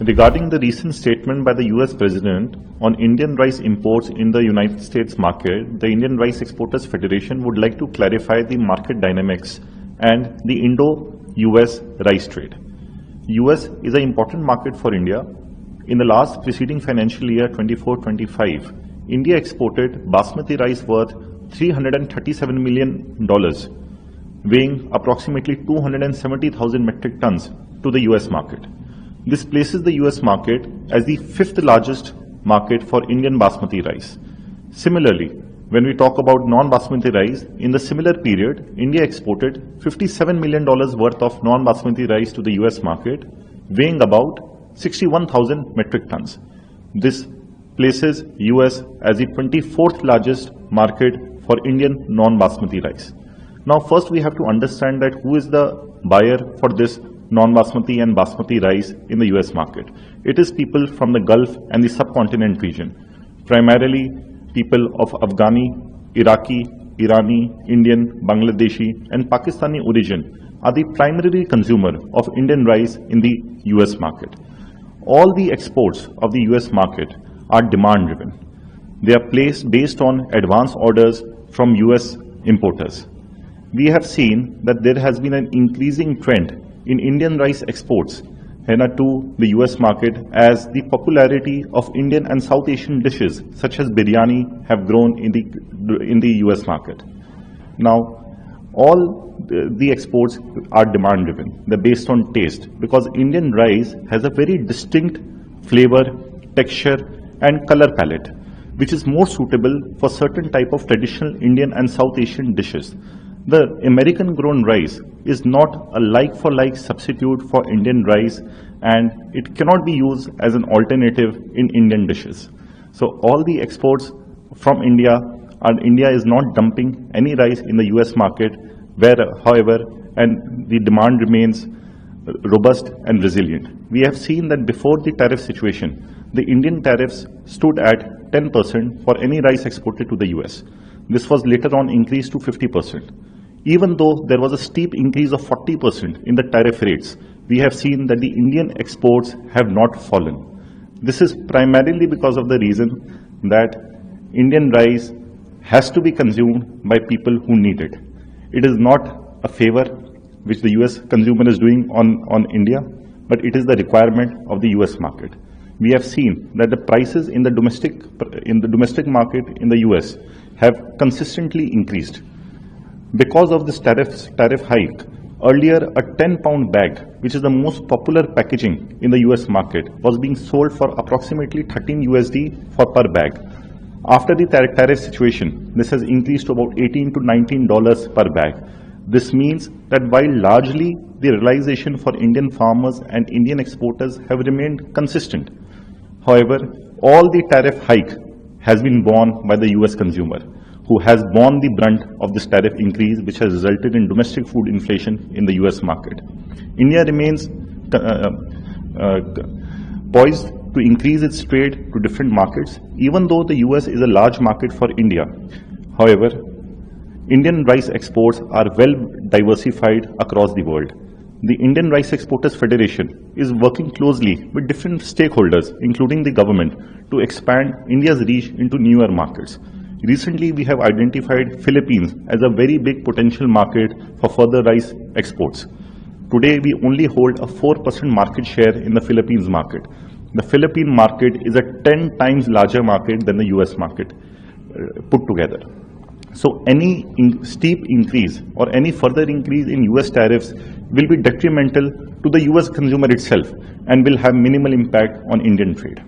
Regarding the recent statement by the US President on Indian rice imports in the United States market, the Indian Rice Exporters Federation would like to clarify the market dynamics and the Indo-US rice trade. US is an important market for India. In the last preceding financial year 24-25, India exported basmati rice worth $337 million, weighing approximately 270,000 metric tons to the US market. This places the US market as the fifth largest market for Indian basmati rice. Similarly, when we talk about non-basmati rice, in the similar period, India exported $57 million worth of non-basmati rice to the US market, weighing about 61,000 metric tons. This places US as the 24th largest market for Indian non-basmati rice. Now first we have to understand that who is the buyer for this non-basmati and basmati rice in the US market. It is people from the Gulf and the subcontinent region, primarily people of Afghani, Iraqi, Irani, Indian, Bangladeshi and Pakistani origin are the primary consumer of Indian rice in the US market. All the exports of the US market are demand driven. They are placed based on advance orders from US importers. We have seen that there has been an increasing trend in Indian rice exports to the US market as the popularity of Indian and South Asian dishes such as biryani have grown in the US market. Now, all the exports are demand driven. They're based on taste because Indian rice has a very distinct flavor, texture and color palette, which is more suitable for certain type of traditional Indian and South Asian dishes. The American grown rice is not a like-for-like substitute for Indian rice and it cannot be used as an alternative in Indian dishes. So all the exports from India, and India is not dumping any rice in the US market, where however, and the demand remains robust and resilient. We have seen that before the tariff situation, the Indian tariffs stood at 10% for any rice exported to the US. This was later on increased to 50%. Even though there was a steep increase of 40% in the tariff rates, we have seen that the Indian exports have not fallen. This is primarily because of the reason that Indian rice has to be consumed by people who need it. It is not a favor which the US consumer is doing on India, but it is the requirement of the US market. We have seen that the prices in the domestic market in the US have consistently increased. Because of this tariff hike, earlier a 10-pound bag, which is the most popular packaging in the US market, was being sold for approximately 13 USD for per bag. After the tariff situation, this has increased to about $18 to $19 per bag. This means that while largely the realization for Indian farmers and Indian exporters have remained consistent, however, all the tariff hike has been borne by the US consumer, who has borne the brunt of this tariff increase, which has resulted in domestic food inflation in the US market. India remains poised to increase its trade to different markets, even though the US is a large market for India. However, Indian rice exports are well diversified across the world. The Indian Rice Exporters Federation is working closely with different stakeholders, including the government, to expand India's reach into newer markets. Recently, we have identified Philippines as a very big potential market for further rice exports. Today, we only hold a 4% market share in the Philippines market. The Philippine market is a 10 times larger market than the US market put together. So any steep increase or any further increase in US tariffs will be detrimental to the US consumer itself and will have minimal impact on Indian trade.